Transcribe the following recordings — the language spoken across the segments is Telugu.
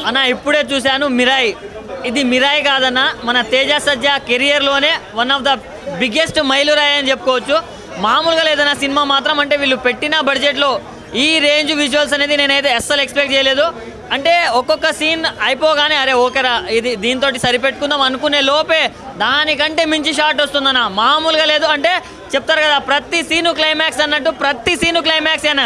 అన్న ఇప్పుడే చూశాను మిరాయి. ఇది మిరాయి కాదన్న, మన తేజ సజ్జా కెరియర్లోనే వన్ ఆఫ్ ద బిగ్గెస్ట్ మైలురాయి అని చెప్పుకోవచ్చు. మామూలుగా లేదన్న సినిమా మాత్రం. అంటే వీళ్ళు పెట్టిన బడ్జెట్లో ఈ రేంజ్ విజువల్స్ అనేది నేనైతే అస్సలు ఎక్స్పెక్ట్ చేయలేదు. అంటే ఒక్కొక్క సీన్ అయిపోగానే అరే ఓకేరా ఇది దీంతో సరిపెట్టుకుందాం అనుకునే లోపే దానికంటే మించి షాట్ వస్తుందన్న. మామూలుగా లేదు. అంటే చెప్తారు కదా ప్రతి సీను క్లైమాక్స్ అన్నట్టు, ప్రతి సీను క్లైమాక్స్ అన్న.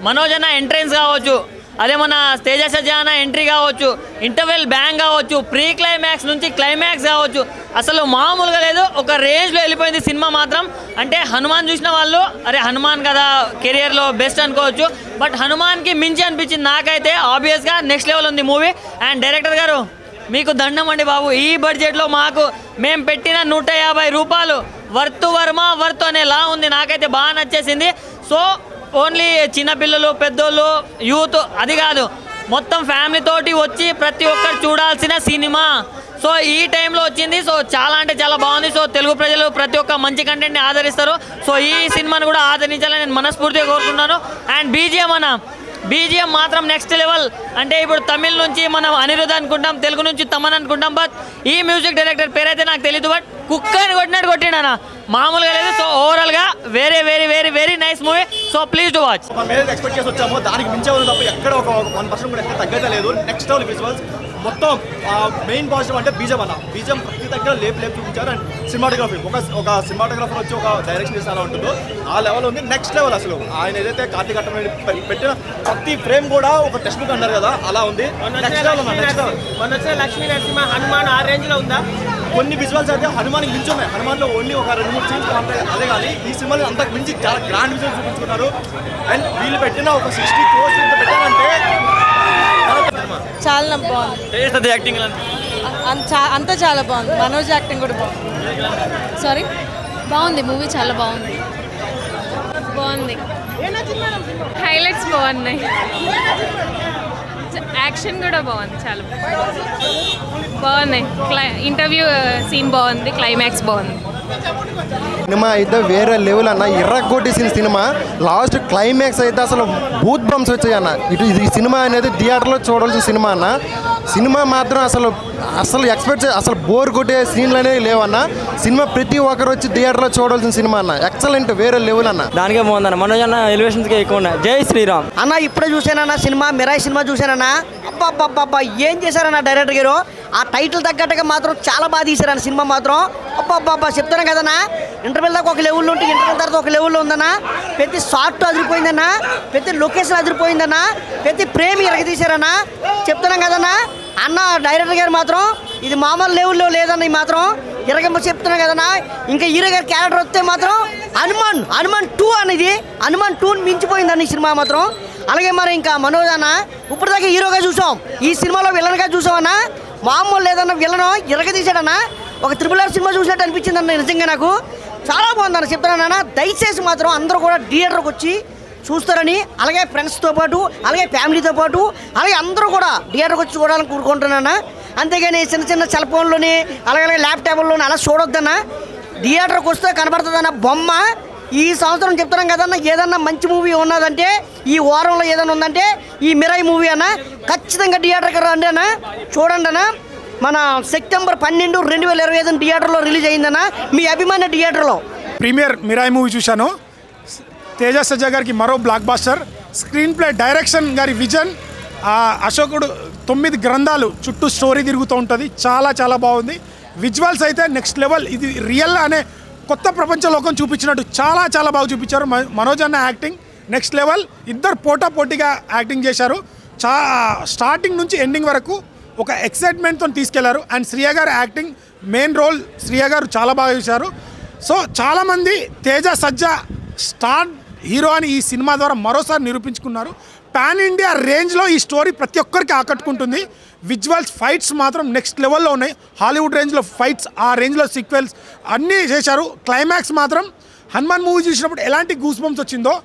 మనోజ్ అన్న ఎంట్రెన్స్ కావచ్చు, అదే మన తేజ సజ్జా అన్న ఎంట్రీ కావచ్చు, ఇంటర్వెల్ బ్యాంగ్ కావచ్చు, ప్రీ క్లైమాక్స్ నుంచి క్లైమాక్స్ కావచ్చు, అసలు మామూలుగా లేదు. ఒక రేంజ్లో వెళ్ళిపోయింది సినిమా మాత్రం. అంటే హనుమాన్ చూసిన వాళ్ళు అరే హనుమాన్ కదా కెరియర్లో బెస్ట్ అనుకోవచ్చు, బట్ హనుమాన్కి మించి అనిపించింది నాకైతే. ఆబ్వియస్గా నెక్స్ట్ లెవెల్ ఉంది మూవీ. అండ్ డైరెక్టర్ గారు మీకు దండం అండి బాబు. ఈ బడ్జెట్లో మాకు మేము పెట్టిన 150 రూపాయలు వర్త్ వర్మ వర్త్ అనేలా ఉంది. నాకైతే బాగా నచ్చేసింది. సో ఓన్లీ చిన్నపిల్లలు పెద్దోళ్ళు యూత్ అది కాదు, మొత్తం ఫ్యామిలీ తోటి వచ్చి ప్రతి ఒక్కరు చూడాల్సిన సినిమా. సో ఈ టైంలో వచ్చింది. సో చాలా అంటే చాలా బాగుంది. సో తెలుగు ప్రజలు ప్రతి ఒక్క మంచి కంటెంట్ని ఆదరిస్తారు. సో ఈ సినిమాను కూడా ఆదరించాలని నేను మనస్ఫూర్తిగా కోరుకుంటున్నాను. అండ్ బీజిఎం మాత్రం నెక్స్ట్ లెవెల్. అంటే ఇప్పుడు తమిళ్ నుంచి మనం అనిరుద్ధ్ అనుకుంటాం, తెలుగు నుంచి తమన్ అనుకుంటాం, బట్ ఈ మ్యూజిక్ డైరెక్టర్ పేరైతే నాకు తెలియదు, బట్ కుక్కని కొట్టినట్టు కొట్టిండనా, మామూలుగా లేదు. సో ఓవరాల్గా very very very very nice movie. So please to watch. మేము ఎక్స్పెక్ట్ చేసి వచ్చాము, దానికి మించే ఉంది తప్ప ఎక్కడ ఒక 1% కూడా ఎక్కడ తగ్గలేదు. నెక్స్ట్ లెవెల్ విజువల్స్ మొత్తం. మెయిన్ పాజిటివ్ అంటే బీజం అన్న. బీజం ప్రతి దగ్గర లేపు చూపించారు. అండ్ సినిమాటోగ్రఫీ ఒక సినిమాటోగ్రఫర్ వచ్చి ఒక డైరెక్షన్ చేసి అలా ఉంటుందో ఆ లెవెల్ ఉంది. నెక్స్ట్ లెవెల్ అసలు ఆయన ఏదైతే కార్తీక్ అట్టమని పెట్టిన ప్రతి ఫ్రేమ్ కూడా ఒక టెక్స్ట్ బుక్ అన్నారు కదా అలా ఉంది. Next level. లక్ష్మీ నరసింహ హనుమాన్ ఆ రేంజ్ లో ఉందా? కొన్ని విజువల్స్ అయితే హనుమాన్కి మించి ఉన్నాయి. హనుమాన్లో ఓన్లీ ఒక 2-3 సీన్స్ అదే కానీ ఈ సినిమాని అంతకు మించి చాలా గ్రాండ్ విజువల్స్ చూపించుకున్నారు. అండ్ వీళ్ళు పెట్టిన ఒక 60 crores పెట్టారంటే చాలా బాగుంది. యాక్టింగ్ అంతా చాలా బాగుంది. మనోజ్ యాక్టింగ్ కూడా బాగుంది. సారీ బాగుంది మూవీ, చాలా బాగుంది. హైలైట్స్ బాగున్నాయి, యాక్షన్ కూడా బాగుంది, చాలా బాగున్నాయి. ఇంటర్వ్యూ సీన్ బాగుంది, క్లైమాక్స్ బాగుంది. సినిమా అయితే వేరే లెవెల్ అన్న, ఇర్రగొట్టేసిన సినిమా. లాస్ట్ క్లైమాక్స్ అయితే అసలు బూత్ బంప్స్ వచ్చాయి అన్న. ఈ సినిమా అనేది థియేటర్లో చూడాల్సిన సినిమా అన్న. సినిమా మాత్రం అసలు ఎక్స్పెక్ట్ అసలు బోర్ కొట్టే సీన్లు అనేవి లేవన్న. సినిమా ప్రతి ఒక్కరు వచ్చి థియేటర్లో చూడాల్సిన సినిమా అన్న. ఎక్సలెంట్, వేరే లెవెల్ అన్న. దానికే బాగుందన్న. మనోజ్ అన్న ఎలివేషన్స్కి ఎక్కువ ఉన్నాయి. జై శ్రీరామ్ అన్న. ఇప్పుడే చూసానన్న సినిమా, మిరాయి సినిమా చూసానన్నా. అబ్బా ఏం చేశారన్న డైరెక్టర్ గారు. ఆ టైటిల్ తగ్గట్టుగా మాత్రం చాలా బాగా తీశారన్న సినిమా మాత్రం. అబ్బా చెప్తాను కదన్నా, ఇంటర్వెల్ దాకా ఒక లెవెల్లో ఉంటే ఇంటర్వెల్ తర్వాత ఒక లెవెల్లో ఉందన్నా. ప్రతి షార్ట్ అదిరిపోయిందన్నా, ప్రతి లొకేషన్ అదిరిపోయిందన్నా, ప్రతి ప్రేమి ఎరగదీశారన్నా. చెప్తున్నాం కదన్నా అన్న డైరెక్టర్ గారు మాత్రం ఇది మామూలు లెవెల్లో లేదన్న. ఈ మాత్రం ఇరగమ్మ చెప్తున్నాం కదన్నా. ఇంకా హీరో గారి క్యారెక్టర్ వస్తే మాత్రం హనుమాన్ 2 అనేది హనుమాన్ 2 మించిపోయిందన్న ఈ సినిమా మాత్రం. అలాగే మరి ఇంకా మనోజ్ అన్న ఇప్పటిదాకా హీరోగా చూసాం, ఈ సినిమాలో విలన్గా చూసామన్నా. మామూలు లేదన్న, విలను ఇరగదీశాడన్న. ఒక RRR సినిమా చూసినట్టు అనిపించింది అన్న. నిజంగా నాకు చాలా బాగుందన్న. చెప్తున్నానన్న, దయచేసి మాత్రం అందరూ కూడా థియేటర్కి వచ్చి చూస్తారని, అలాగే ఫ్రెండ్స్తో పాటు, అలాగే ఫ్యామిలీతో పాటు, అలాగే అందరూ కూడా థియేటర్కి వచ్చి చూడాలని కోరుకుంటున్నాను. అంతేగాని చిన్న సెల్ ఫోన్లోని అలాగే ల్యాప్టాప్లోని అలా చూడొద్దన్న. థియేటర్కి వస్తే కనబడుతుందన్న బొమ్మ. ఈ సంవత్సరం చెప్తున్నాం కదన్న, ఏదన్నా మంచి మూవీ ఉన్నదంటే ఈ వారంలో ఏదైనా ఉందంటే ఈ మిరాయి మూవీ అన్న. ఖచ్చితంగా థియేటర్కి రండి అన్న, చూడండి అన్న. మన సెప్టెంబర్ 12, 2025 థియేటర్లో రిలీజ్ అయిందన్న, మీ అభిమాన థియేటర్లో. ప్రీమియర్ మిరాయి మూవీ చూశాను. తేజ సజ్జా గారికి మరో blockbuster. Screenplay, direction గారి విజన్. అశోకుడు 9 గ్రంథాలు చుట్టూ స్టోరీ తిరుగుతూ ఉంటుంది. చాలా బాగుంది. విజువల్స్ అయితే నెక్స్ట్ లెవెల్. ఇది రియల్ అనే కొత్త ప్రపంచ లోకం చూపించినట్టు చాలా బాగా చూపించారు. మనోజ్ అన్న యాక్టింగ్ నెక్స్ట్ లెవెల్. ఇద్దరు పోటాపోటీగా యాక్టింగ్ చేశారు. స్టార్టింగ్ నుంచి ఎండింగ్ వరకు ఒక ఎక్సైట్మెంట్తో తీసుకెళ్లారు. అండ్ శ్రియ గారు యాక్టింగ్, మెయిన్ రోల్ శ్రియ గారు చాలా బాగా చేశారు. సో చాలామంది తేజ సజ్జా స్టార్ హీరో అని ఈ సినిమా ద్వారా మరోసారి నిరూపించుకున్నారు. పాన్ ఇండియా రేంజ్లో ఈ స్టోరీ ప్రతి ఒక్కరికి ఆకట్టుకుంటుంది. విజువల్స్, ఫైట్స్ మాత్రం నెక్స్ట్ లెవెల్లో ఉన్నాయి. హాలీవుడ్ రేంజ్లో ఫైట్స్, ఆ రేంజ్లో సీక్వెల్స్ అన్నీ చేశారు. క్లైమాక్స్ మాత్రం హనుమాన్ మూవీ చూసినప్పుడు ఎలాంటి గూస్ బంప్స్ వచ్చిందో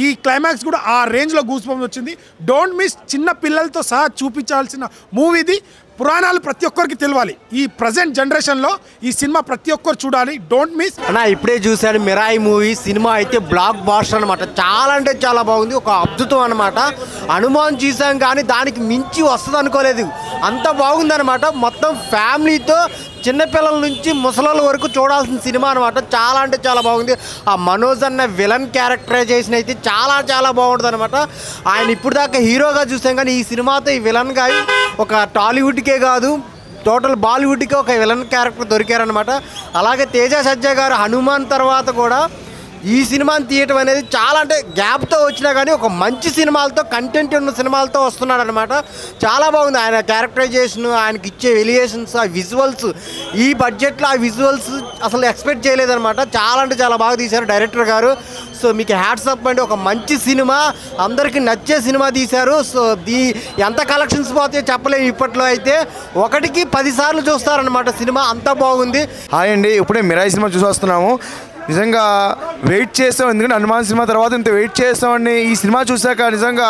ఈ క్లైమాక్స్ కూడా ఆ రేంజ్లో గూస్ బంప్స్ వచ్చింది. Don't miss. చిన్న పిల్లలతో సహా చూపించాల్సిన మూవీ ఇది. పురాణాలు ప్రతి ఒక్కరికి తెలియాలి. ఈ ప్రజెంట్ జనరేషన్లో ఈ సినిమా ప్రతి ఒక్కరు చూడాలి. Don't miss. అన్న ఇప్పుడే చూశాను మిరాయి మూవీ. సినిమా అయితే బ్లాక్ బాస్టర్ అనమాట. చాలా అంటే చాలా బాగుంది. ఒక అద్భుతం అనమాట. హనుమాన్ చూసాం కానీ దానికి మించి వస్తుంది అనుకోలేదు. అంత బాగుందనమాట. మొత్తం ఫ్యామిలీతో చిన్నపిల్లల నుంచి ముసలాల వరకు చూడాల్సిన సినిమా అనమాట. చాలా అంటే చాలా బాగుంది. ఆ మనోజ్ అన్న విలన్ క్యారెక్టరైజేషన్ అయితే చాలా చాలా బాగుంటుంది అనమాట. ఆయన ఇప్పుడు దాకా హీరోగా చూసాం కానీ ఈ సినిమాతో ఈ విలన్గా ఒక టాలీవుడ్కే కాదు టోటల్ బాలీవుడ్కి ఒక విలన్ క్యారెక్టర్ దొరికారనమాట. అలాగే తేజ సజ్జా గారు హనుమాన్ తర్వాత కూడా ఈ సినిమాని తీయటం అనేది చాలా అంటే గ్యాప్తో వచ్చినా కానీ ఒక మంచి సినిమాలతో కంటెంట్ ఉన్న సినిమాలతో వస్తున్నాడు అనమాట. చాలా బాగుంది ఆయన క్యారెక్టరైజేషన్, ఆయనకి ఇచ్చే ఎలియేషన్స్, ఆ విజువల్స్. ఈ బడ్జెట్లో ఆ విజువల్స్ అసలు ఎక్స్పెక్ట్ చేయలేదన్నమాట. చాలా అంటే చాలా బాగా తీశారు డైరెక్టర్ గారు. సో మీకు హ్యాట్స్ అప్ అండి. ఒక మంచి సినిమా, అందరికీ నచ్చే సినిమా తీశారు. సో ఎంత కలెక్షన్స్ పోతే చెప్పలేము. ఇప్పట్లో అయితే 1కి 10 సార్లు చూస్తారనమాట సినిమా. అంత బాగుంది. హాయ్ అండి, ఇప్పుడే మిరాయి సినిమా చూసి వస్తున్నాము. నిజంగా వెయిట్ చేస్తాం, ఎందుకంటే హనుమాన్ సినిమా తర్వాత ఇంత వెయిట్ చేస్తామండి. ఈ సినిమా చూసాక నిజంగా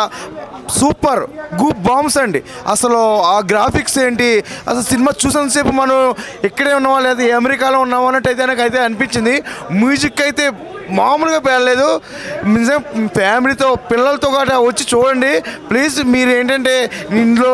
సూపర్ గూప్ బాంబ్స్ అండి. అసలు ఆ గ్రాఫిక్స్ ఏంటి, అసలు సినిమా చూసినంతసేపు మనం ఇక్కడే ఉన్నామా లేదా అమెరికాలో ఉన్నామా అన్నట్టయితే నాకైతే అనిపించింది. మ్యూజిక్ అయితే మామూలుగా పేరలేదు. నిజంగా ఫ్యామిలీతో పిల్లలతో కూడా వచ్చి చూడండి ప్లీజ్. మీరు ఏంటంటే ఇంట్లో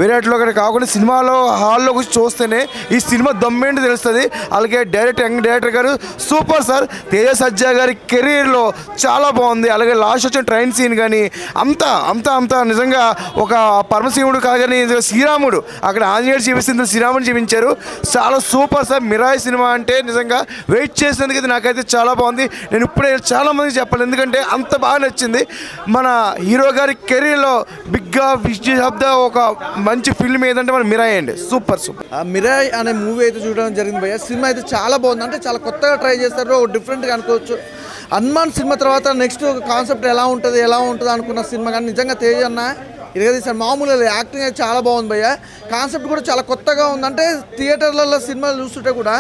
వేరేట్లో కూడా కాకుండా సినిమాలో హాల్లో వచ్చి చూస్తేనే ఈ సినిమా దమ్మేంటి తెలుస్తుంది. అలాగే యంగ్ డైరెక్టర్ గారు సూపర్ సార్. తేజ సజ్జా గారి కెరీర్లో చాలా బాగుంది. అలాగే లాస్ట్ వచ్చిన ట్రైన్ సీన్ కానీ అంతా అంతా అంతా నిజంగా ఒక పరమశివుడు కాదని శ్రీరాముడు అక్కడ ఆంజనేయుడు చూపిస్తుంది, శ్రీరాముడు చూపించారు. చాలా సూపర్ సార్. మిరాయి సినిమా అంటే నిజంగా వెయిట్ చేసినందుకు నాకైతే చాలా బాగుంది. నేను ఇప్పుడే చాలామందికి చెప్పాలి, ఎందుకంటే అంత బాగా నచ్చింది. మన హీరో గారి కెరీర్లో బిగ్గా విజయశబ్ద ఒక మంచి ఫిల్మ్ ఏదంటే మన మిరాయి అండి. Super super. మిరాయి అనే మూవీ అయితే చూడడం జరిగింది భయ్య. సినిమా అయితే చాలా బాగుంది. అంటే చాలా కొత్తగా ట్రై చేస్తారు, డిఫరెంట్గా అనుకోవచ్చు. హనుమాన్ సినిమా తర్వాత నెక్స్ట్ కాన్సెప్ట్ ఎలా ఉంటుంది అనుకున్న సినిమా కానీ నిజంగా తేజ్ అన్న ఇరగదీశారు. మామూలుగా యాక్టింగ్ అయితే చాలా బాగుంది భయ్య. కాన్సెప్ట్ కూడా చాలా కొత్తగా ఉంది. అంటే థియేటర్లలో సినిమాలు చూస్తుంటే కూడా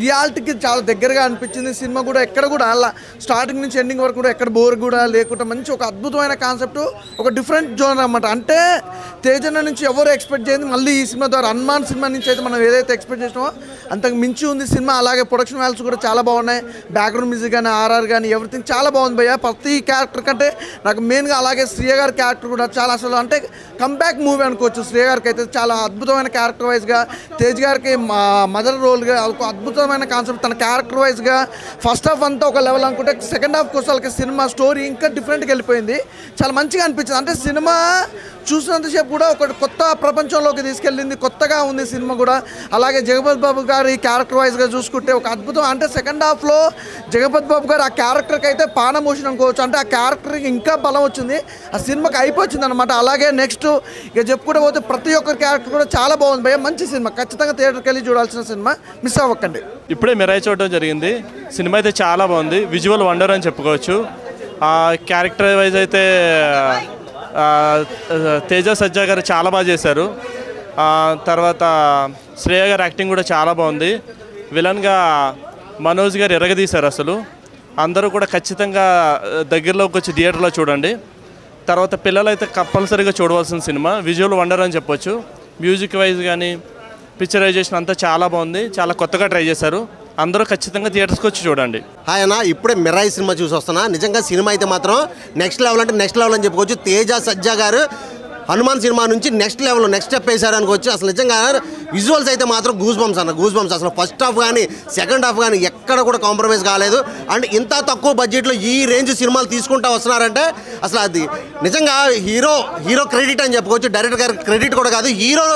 రియాలిటీకి చాలా దగ్గరగా అనిపించింది. సినిమా కూడా ఎక్కడ కూడా అలా స్టార్టింగ్ నుంచి ఎండింగ్ వరకు కూడా ఎక్కడ బోర్ కూడా లేకుండా మంచి ఒక అద్భుతమైన కాన్సెప్ట్, ఒక డిఫరెంట్ జోన్ అనమాట. అంటే తేజన్న నుంచి ఎవరు ఎక్స్పెక్ట్ చేయండి మళ్ళీ ఈ సినిమా ద్వారా హనుమాన్ సినిమా నుంచి అయితే మనం ఏదైతే ఎక్స్పెక్ట్ చేసినామో అంతకు మించి ఉంది సినిమా. అలాగే ప్రొడక్షన్ వాల్యూస్ కూడా చాలా బాగున్నాయి. బ్యాక్గ్రౌండ్ మ్యూజిక్ కానీ ఆర్ఆర్ కానీ ఎవ్రీథింగ్ చాలా బాగుంది భయ్య. ప్రతి క్యారెక్టర్ కంటే నాకు మెయిన్గా అలాగే శ్రీయ గారి క్యారెక్టర్ కూడా చాలా అసలు అంటే కంబ్యాక్ మూవీ అనుకోవచ్చు. శ్రీయ గారికి అయితే చాలా అద్భుతమైన క్యారెక్టర్ వైజ్గా, తేజ్ గారికి మదర్ రోల్గా ఒక అద్భుతమైన కాన్సెప్ట్. తన క్యారెక్టర్ వైజ్గా ఫస్ట్ హాఫ్ అంతా ఒక లెవెల్ అనుకుంటే సెకండ్ హాఫ్ కోసం సినిమా స్టోరీ ఇంకా డిఫరెంట్గా వెళ్ళిపోయింది. చాలా మంచిగా అనిపించింది. అంటే సినిమా చూసినంతసేపు కూడా ఒక కొత్త ప్రపంచంలోకి తీసుకెళ్ళింది. కొత్తగా ఉంది సినిమా కూడా. అలాగే జగపతి బాబు గారి క్యారెక్టర్ వైజ్గా చూసుకుంటే ఒక అద్భుతం. అంటే సెకండ్ హాఫ్లో జగపతి బాబు గారు ఆ క్యారెక్టర్కి అయితే పానమోషన్ అనుకోవచ్చు. అంటే ఆ క్యారెక్టర్కి ఇంకా బలం వచ్చింది, ఆ సినిమాకి అయిపోయింది అనమాట. అలాగే నెక్స్ట్ ఇక చెప్పుకుంటూ పోతే ప్రతి ఒక్కరి క్యారెక్టర్ కూడా చాలా బాగుంది భయ్య. మంచి సినిమా, ఖచ్చితంగా థియేటర్కి వెళ్ళి చూడాల్సిన సినిమా, మిస్ అవ్వకండి. ఇప్పుడే మిరాయి చూడడం జరిగింది. సినిమా అయితే చాలా బాగుంది. విజువల్ వండర్ అని చెప్పుకోవచ్చు. క్యారెక్టర్ వైజ్ అయితే తేజ సజ్జా గారు చాలా బాగా చేశారు. తర్వాత శ్రేయ గారి యాక్టింగ్ కూడా చాలా బాగుంది. విలన్గా మనోజ్ గారు ఎరగదీశారు. అసలు అందరూ కూడా ఖచ్చితంగా దగ్గరలోకి వచ్చి థియేటర్లో చూడండి. తర్వాత పిల్లలు అయితే కంపల్సరీగా చూడవలసిన సినిమా. విజువల్ వండర్ అని చెప్పొచ్చు. మ్యూజిక్ వైజ్ కానీ పిక్చరైజేషన్ అంతా చాలా బాగుంది. చాలా కొత్తగా ట్రై చేశారు. అందరూ ఖచ్చితంగా థియేటర్స్కి వచ్చి చూడండి. హాయ్ అన్న, ఇప్పుడే మిరాయి సినిమా చూసి వస్తున్నా. నిజంగా సినిమా అయితే మాత్రం నెక్స్ట్ లెవెల్ అంటే నెక్స్ట్ లెవెల్ అని చెప్పుకోవచ్చు. తేజ సజ్జా గారు హనుమాన్ సినిమా నుంచి నెక్స్ట్ లెవెల్ నెక్స్ట్ స్టెప్ వేశారు అనుకోవచ్చు. అసలు నిజంగా విజువల్స్ అయితే మాత్రం గూస్ బంప్స్ అన్న, గూస్ బంప్స్. అసలు ఫస్ట్ హాఫ్ కానీ సెకండ్ హాఫ్ కానీ ఎక్కడ కూడా కాంప్రమైజ్ కాలేదు. అండ్ ఇంత తక్కువ బడ్జెట్లో ఈ రేంజ్ సినిమాలు తీసుకుంటూ వస్తున్నారంటే అసలు అది నిజంగా హీరో క్రెడిట్ అని చెప్పుకోవచ్చు. డైరెక్టర్ గారి క్రెడిట్ కూడా కాదు, హీరో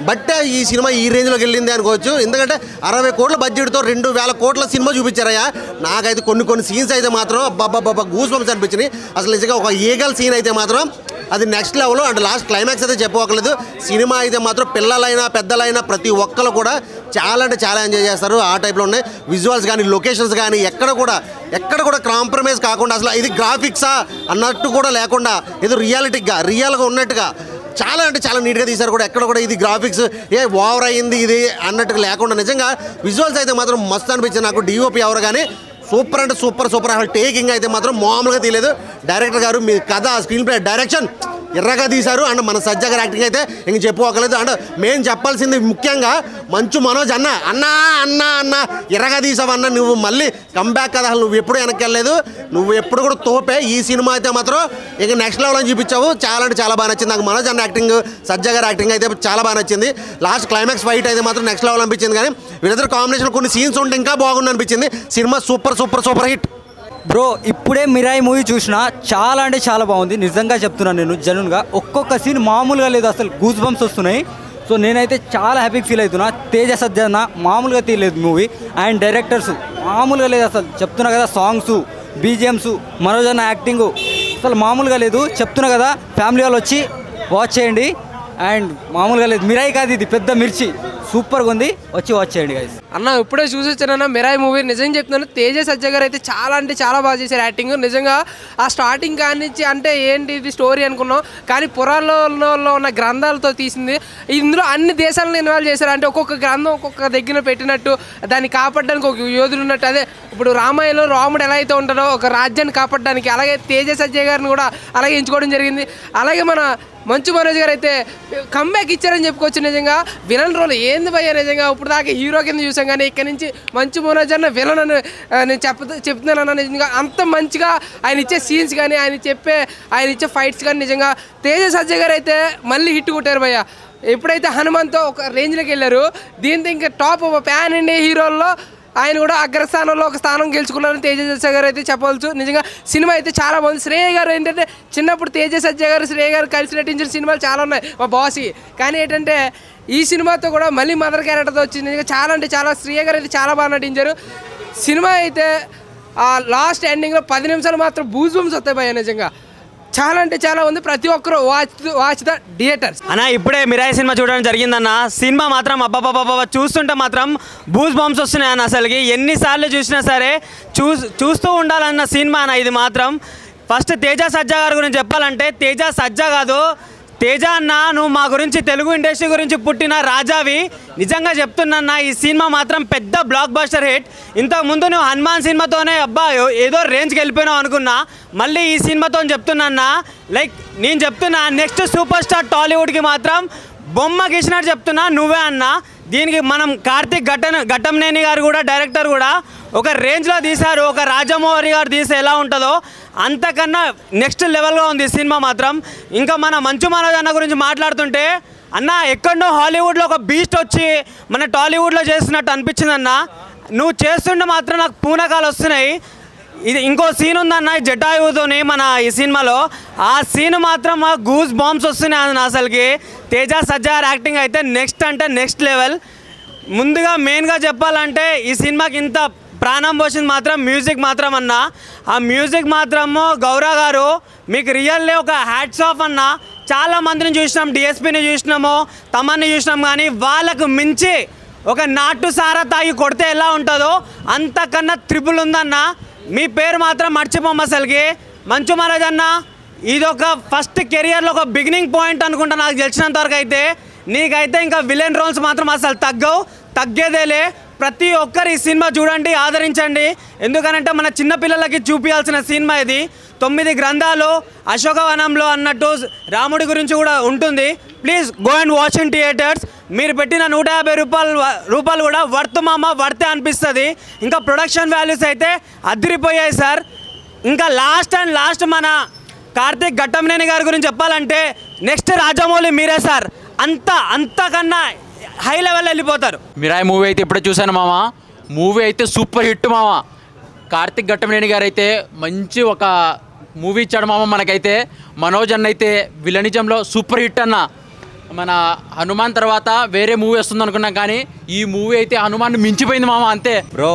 బట్టే ఈ సినిమా ఈ రేంజ్లోకి వెళ్ళింది అనుకోవచ్చు. ఎందుకంటే 60 కోట్ల బడ్జెట్తో 2000 కోట్ల సినిమా చూపించారయ్యా. నాకైతే కొన్ని సీన్స్ అయితే మాత్రం బాబా గూస్ బంప్స్ అనిపించినాయి. అసలు నిజంగా ఒక ఈగల్ సీన్ అయితే మాత్రం అది next level. And last climax అయితే చెప్పవక్కర్లేదు. సినిమా అయితే మాత్రం పిల్లలైనా పెద్దలైనా ప్రతి ఒక్కరు కూడా చాలా అంటే చాలా ఎంజాయ్ చేస్తారు. ఆ టైప్లో ఉన్నాయి విజువల్స్ కానీ లొకేషన్స్ కానీ ఎక్కడ కూడా కాంప్రమైజ్ కాకుండా అసలు ఇది గ్రాఫిక్సా అన్నట్టు కూడా లేకుండా ఏదో రియల్గా ఉన్నట్టుగా చాలా అంటే చాలా నీట్గా తీశారు కూడా. ఎక్కడ కూడా ఇది గ్రాఫిక్స్ ఓవర్ అయ్యింది ఇది అన్నట్టుగా లేకుండా నిజంగా విజువల్స్ అయితే మాత్రం మస్తు అనిపించింది నాకు. డిఓపి ఎవరు కానీ సూపర్ అంటే సూపర్. అసలు టేకింగ్ అయితే మాత్రం మామూలుగా తీయలేదు. డైరెక్టర్ గారు మీ కథ, స్క్రీన్ ప్లే, డైరెక్షన్ ఎర్రగా తీశారు. అండ్ మన సజ్జా గారి యాక్టింగ్ అయితే ఇంక చెప్పుకోకలేదు. అండ్ మేము చెప్పాల్సింది ముఖ్యంగా మంచు మనోజ్ అన్న అన్నా అన్నా అన్న ఎర్రగా తీసావన్న, నువ్వు మళ్ళీ కంబ్యాక్ కదా, నువ్వు ఎప్పుడు వెనక్కి వెళ్ళలేదు, నువ్వు ఎప్పుడు కూడా తోపే. ఈ సినిమా అయితే మాత్రం ఇక నెక్స్ట్ లెవెల్ అని చూపించావు. చాలా అంటే చాలా బాగా నచ్చింది నాకు మనోజ్ అన్న యాక్టింగ్, సజ్జా గారి యాక్టింగ్ అయితే చాలా బాగా నచ్చింది. లాస్ట్ క్లైమాక్స్ ఫైట్ అయితే మాత్రం నెక్స్ట్ లెవెల్ అనిపించింది. కానీ వీళ్ళిద్దరు కాంబినేషన్ కొన్ని సీన్స్ ఉంటే ఇంకా బాగుంది అనిపించింది. Cinema super super super hit. Bro ఇప్పుడే మిరాయి మూవీ చూసిన, చాలా అంటే చాలా బాగుంది. నిజంగా చెప్తున్నాను, నేను జెన్యూన్గా ఒక్కొక్క సీన్ మామూలుగా లేదు, అసలు గూస్ బంప్స్ వస్తున్నాయి. సో నేనైతే చాలా హ్యాపీగా ఫీల్ అవుతున్నా. తేజ సజ్జన మామూలుగా తీయలేదు మూవీ, అండ్ డైరెక్టర్స్ మామూలుగా లేదు అసలు. చెప్తున్నా కదా, సాంగ్స్, బీజిఎమ్స్, మనోజ్ అన్న యాక్టింగ్ అసలు మామూలుగా లేదు. చెప్తున్నా కదా, ఫ్యామిలీ వాళ్ళు వచ్చి వాచ్ చేయండి. అండ్ మామూలుగా లేదు, మిరాయి కాదు ఇది, పెద్ద మిర్చి, సూపర్గా ఉంది, వచ్చి వాచ్ చేయండి గైస్. అన్న ఇప్పుడే చూసి వచ్చానన్న మిరాయి మూవీ. నిజంగా చెప్తున్నాను, తేజ సజ్జా గారు అయితే చాలా అంటే చాలా బాగా చేశారు యాక్టింగ్. నిజంగా ఆ స్టార్టింగ్ కానించి అంటే ఏంటి ఇది స్టోరీ అనుకున్నాం, కానీ పురాణంలో ఉన్న గ్రంథాలతో తీసింది. ఇందులో అన్ని దేశాలను ఇన్వాల్వ్ చేశారు. అంటే ఒక్కొక్క గ్రంథం ఒక్కొక్క దగ్గర పెట్టినట్టు, దాన్ని కాపాడడానికి ఒక యోధుడు ఉన్నట్టు. అదే ఇప్పుడు రామాయణంలో రాముడు ఎలా అయితే ఉంటాడో ఒక రాజ్యాన్ని కాపాడడానికి, అలాగే తేజ సజ్జా గారిని కూడా అలాగే ఎంచుకోవడం జరిగింది. అలాగే మన మంచు మనోజ్ గారు అయితే కంబ్యాక్ ఇచ్చారని చెప్పుకోవచ్చు. నిజంగా విలన్ రోల్ ఏంది భయ్యా, నిజంగా ఇప్పుడు దాకా హీరో కింద చూసాం, కానీ ఇక్కడ నుంచి మంచు మనోజ్ అన్న విలన్ అని నేను చెప్తున్నాను అన్న. నిజంగా అంత మంచిగా ఆయన ఇచ్చే సీన్స్ కానీ ఆయన ఇచ్చే ఫైట్స్ కానీ నిజంగా తేజ సజ్జా గారు అయితే మళ్ళీ హిట్ కొట్టారు భయ్యా. ఎప్పుడైతే హనుమాన్తో ఒక రేంజ్లోకి వెళ్ళారు, దీంతో ఇంకా టాప్ ప్యాన్ ఇండియా హీరోల్లో ఆయన కూడా అగ్రస్థానంలో ఒక స్థానం గెలుచుకున్నారని తేజ సజ్జా గారు అయితే చెప్పవచ్చు. నిజంగా సినిమా అయితే చాలా బాగుంది. శ్రేయ గారు ఏంటంటే చిన్నప్పుడు తేజ సజ్జా గారు శ్రేయ గారు కలిసి నటించిన సినిమాలు చాలా ఉన్నాయి మా బాసి, కానీ ఏంటంటే ఈ సినిమాతో కూడా మళ్ళీ మదర్ క్యారెక్టర్తో వచ్చింది. నిజంగా చాలా అంటే చాలా శ్రేయ గారు అయితే చాలా బాగా నటించారు. సినిమా అయితే ఆ లాస్ట్ ఎండింగ్లో 10 నిమిషాలు మాత్రం బూజ్ బంప్స్ వస్తాయి భయ్యా. నిజంగా చాలా అంటే చాలా ఉంది. ప్రతి ఒక్కరు వాచ్ ద థియేటర్స్. అన్న ఇప్పుడే మిరాయి సినిమా చూడడం జరిగిందన్న. సినిమా మాత్రం అబ్బాబాబా చూస్తుంటే మాత్రం బూస్ బంప్స్ వస్తున్నాయి అన్న. అసలుకి ఎన్నిసార్లు చూసినా సరే చూస్తూ ఉండాలన్న సినిమా అన్న ఇది మాత్రం. ఫస్ట్ తేజ సజ్జా గారి గురించి చెప్పాలంటే, తేజ సజ్జా కాదు, తేజ అన్న నువ్వు మా గురించి, తెలుగు ఇండస్ట్రీ గురించి పుట్టిన రాజావి. నిజంగా చెప్తున్నా, ఈ సినిమా మాత్రం పెద్ద బ్లాక్ బస్టర్ హిట్. ఇంతకుముందు నువ్వు హనుమాన్ సినిమాతోనే అబ్బా ఏదో రేంజ్కి వెళ్ళిపోయినావు అనుకున్నా, మళ్ళీ ఈ సినిమాతో చెప్తున్నా, లైక్ నేను చెప్తున్నా నెక్స్ట్ సూపర్ స్టార్ టాలీవుడ్కి మాత్రం బొమ్మ గీసినట్టు చెప్తున్నా నువ్వే అన్న. దీనికి మనం కార్తిక్ ఘట్టంనేని గారు కూడా, డైరెక్టర్ కూడా ఒక రేంజ్లో తీశారు. ఒక రాజమౌళి గారు తీస్తే ఎలా ఉంటుందో అంతకన్నా నెక్స్ట్ లెవెల్గా ఉంది సినిమా మాత్రం. ఇంకా మన మంచు మనోజ్ అన్న గురించి మాట్లాడుతుంటే, అన్న ఎక్కడో హాలీవుడ్లో ఒక బీస్ట్ వచ్చి మన టాలీవుడ్లో చేస్తున్నట్టు అనిపించిందన్న. నువ్వు చేస్తుంటే మాత్రం నాకు పూనకాలు వస్తున్నాయి. ఇది ఇంకో సీన్ ఉందన్న జటాయువుతోని మన ఈ సినిమాలో, ఆ సీన్ మాత్రం గూస్ బాంబ్స్ వస్తున్నాయి అన్న. అసలుకి తేజ సజ్జా యాక్టింగ్ అయితే నెక్స్ట్ అంటే నెక్స్ట్ లెవెల్. ముందుగా మెయిన్గా చెప్పాలంటే ఈ సినిమాకి ఇంత ప్రాణం పోసింది మాత్రం మ్యూజిక్ మాత్రం అన్న. ఆ మ్యూజిక్ మాత్రము గౌరవ్ గారు మీకు రియల్లీ ఒక హ్యాట్స్ ఆఫ్ అన్న. చాలా మందిని చూసినాం, డిఎస్పీని చూసినాము, తమన్ని చూసినాం, కానీ వాళ్ళకు మించి ఒక నాటు సారా తాగి కొడితే ఎలా ఉంటుందో అంతకన్నా త్రిపుల్ ఉందన్న. మీ పేరు మాత్రం మర్చిపోం అసలుకి. మంచు మనోజ్ అన్న ఇదొక ఫస్ట్ కెరియర్లో ఒక బిగినింగ్ పాయింట్ అనుకుంటా నాకు తెలిసినంత వరకు అయితే. నీకైతే ఇంకా విలన్ రోల్స్ మాత్రం అసలు తగ్గేదేలే. ప్రతి ఒక్కరు ఈ సినిమా చూడండి, ఆదరించండి. ఎందుకనంటే మన చిన్నపిల్లలకి చూపించాల్సిన సినిమా ఇది. 9 గ్రంథాలు అశోకవనంలో అన్నట్టు రాముడి గురించి కూడా ఉంటుంది. Please go and watch in theatres. మీరు పెట్టిన 150 రూపాయలు కూడా వర్త్ మామ, వర్తే అనిపిస్తుంది. ఇంకా ప్రొడక్షన్ వాల్యూస్ అయితే అదిరిపోయాయి సార్. ఇంకా లాస్ట్ మన కార్తిక్ ఘట్టంనేని గారి గురించి చెప్పాలంటే నెక్స్ట్ రాజమౌళి మీరే సార్. అంతకన్నా హై లెవెల్ వెళ్ళిపోతారు. మిరాయి మూవీ అయితే ఇప్పుడే చూశాను మామ. మూవీ అయితే సూపర్ హిట్ మామ. కార్తిక్ ఘట్టంనేని గారు అయితే మంచి ఒక మూవీ ఇచ్చాడు మామ మనకైతే. మనోజ్ అన్న అయితే విలనిజంలో సూపర్ హిట్ అన్న. మన హనుమాన్ తర్వాత వేరే మూవీ వస్తుంది అనుకున్నాం, కానీ ఈ మూవీ అయితే హనుమాన్ మించిపోయింది మామ, అంతే. బ్రో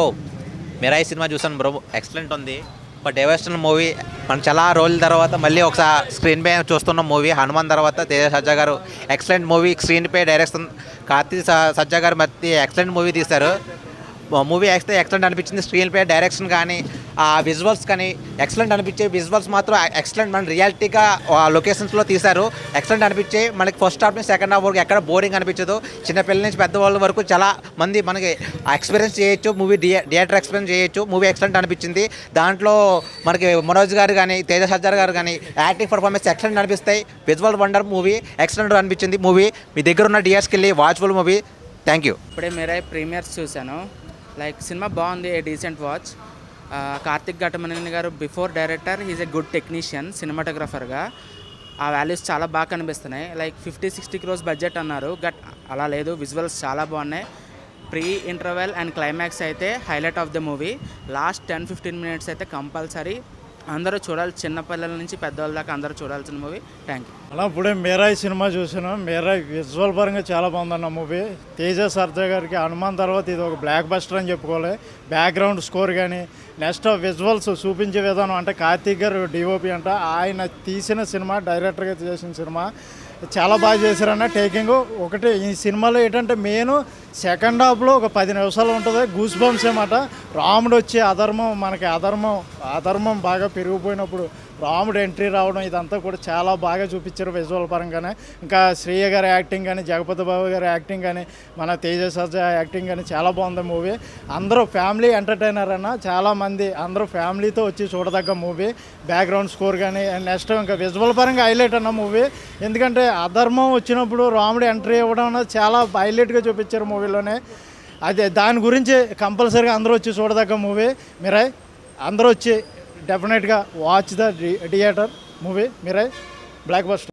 మిరాయి సినిమా చూసాను బ్రో, ఎక్సలెంట్ ఉంది. ఒక డైవర్షనల్ మూవీ. మనం చాలా రోజుల తర్వాత మళ్ళీ ఒకసారి స్క్రీన్ పై చూస్తున్న మూవీ. హనుమాన్ తర్వాత తేజ సజ్జా గారు ఎక్సలెంట్ మూవీ. స్క్రీన్ పై డైరెక్షన్ కార్తీక్ సజ్జా గారు మధ్య ఎక్సలెంట్ మూవీ తీశారు. మూవీ అయితే ఎక్సలెంట్ అనిపించింది. స్క్రీన్ ప్లే, డైరెక్షన్ కానీ విజువల్స్ కానీ ఎక్సలెంట్ అనిపించే. విజువల్స్ మాత్రం ఎక్సలెంట్, మన రియాలిటీగా లొకేషన్స్లో తీశారు. ఎక్సలెంట్ అనిపించే. మనకి ఫస్ట్ హాఫ్ నుంచి సెకండ్ హాఫ్ వరకు ఎక్కడ బోరింగ్ అనిపించదు. చిన్నపిల్లల నుంచి పెద్దవాళ్ళ వరకు చాలా మంది మనకి ఎక్స్పీరియన్స్ చేయొచ్చు. మూవీ థియేటర్ ఎక్స్పీరియన్స్ చేయొచ్చు. మూవీ ఎక్సలెంట్ అనిపించింది. దాంట్లో మనకి మనోజ్ గారు కానీ తేజ సజ్జా గారు కానీ యాక్టింగ్ పర్ఫార్మెన్స్ ఎక్సలెంట్ అనిపిస్తాయి. విజువల్ వండర్ మూవీ ఎక్సలెంట్ అనిపించింది. మూవీ మీ దగ్గర ఉన్న డిఎస్కి వెళ్ళి వాచ్ఫుల్ మూవీ. Thank you. ఇప్పుడే మిరాయ్ ప్రీమియర్స్ చూశాను. లైక్ సినిమా బాగుంది, a decent watch. Karthik Ghattamaneni గారు before director he's a good technician సినిమాటోగ్రఫర్గా. ఆ వాల్యూస్ చాలా బాగా కనిపిస్తున్నాయి. లైక్ 50-60 crores బడ్జెట్ అన్నారు, బట్ అలా లేదు. విజువల్స్ చాలా బాగున్నాయి. ప్రీ ఇంటర్వెల్ అండ్ క్లైమాక్స్ అయితే highlight of the movie. Last 10-15 minutes అయితే కంపల్సరీ అందరూ చూడాలి. చిన్నపిల్లల నుంచి పెద్దవాళ్ళ దాకా అందరూ చూడాల్సిన మూవీ. Thank you. అలా ఇప్పుడే మీరాయ్ సినిమా చూసాను. మీరాయ్ విజువల్ పరంగా చాలా బాగుందన్న మూవీ. తేజ సర్జా గారికి హనుమాన్ తర్వాత ఇది ఒక బ్లాక్ బస్టర్ అని చెప్పుకోవాలి. బ్యాక్గ్రౌండ్ స్కోర్ కానీ నెక్స్ట్ విజువల్స్ చూపించే విధానం అంటే కార్తీక్ గారు డిఓపి అంట, ఆయన తీసిన సినిమా, డైరెక్టర్గా చేసిన సినిమా చాలా బాగా చేశారన్న. టేకింగ్ ఒకటి ఈ సినిమాలో ఏంటంటే మెయిన్ సెకండ్ హాఫ్లో ఒక 10 నిమిషాలు ఉంటుంది. గూస్ బంప్స్ ఏమాట. రాముడు వచ్చి మనకి అధర్మం బాగా పెరిగిపోయినప్పుడు రాముడు ఎంట్రీ రావడం ఇదంతా కూడా చాలా బాగా చూపించారు విజువల్ పరంగానే. ఇంకా శ్రీయ గారి యాక్టింగ్ కానీ, జగపతి బాబు గారి యాక్టింగ్ కానీ, మన తేజ సజ్జా యాక్టింగ్ కానీ చాలా బాగుంది మూవీ. అందరూ ఫ్యామిలీ ఎంటర్టైనర్ అన్న. చాలామంది అందరూ ఫ్యామిలీతో వచ్చి చూడదగ్గ మూవీ. బ్యాక్గ్రౌండ్ స్కోర్ కానీ నెక్స్ట్ ఇంకా విజువల్ పరంగా హైలైట్ అన్న మూవీ. ఎందుకంటే అధర్మం వచ్చినప్పుడు రాముడు ఎంట్రీ ఇవ్వడం అనేది చాలా హైలైట్గా చూపించారు మూవీలోనే. అదే దాని గురించి కంపల్సరీగా అందరూ వచ్చి చూడదగ్గ మూవీ మిరాయ్. అందరూ వచ్చి డెఫినెట్గా watch the theatre movie Mirai block buster.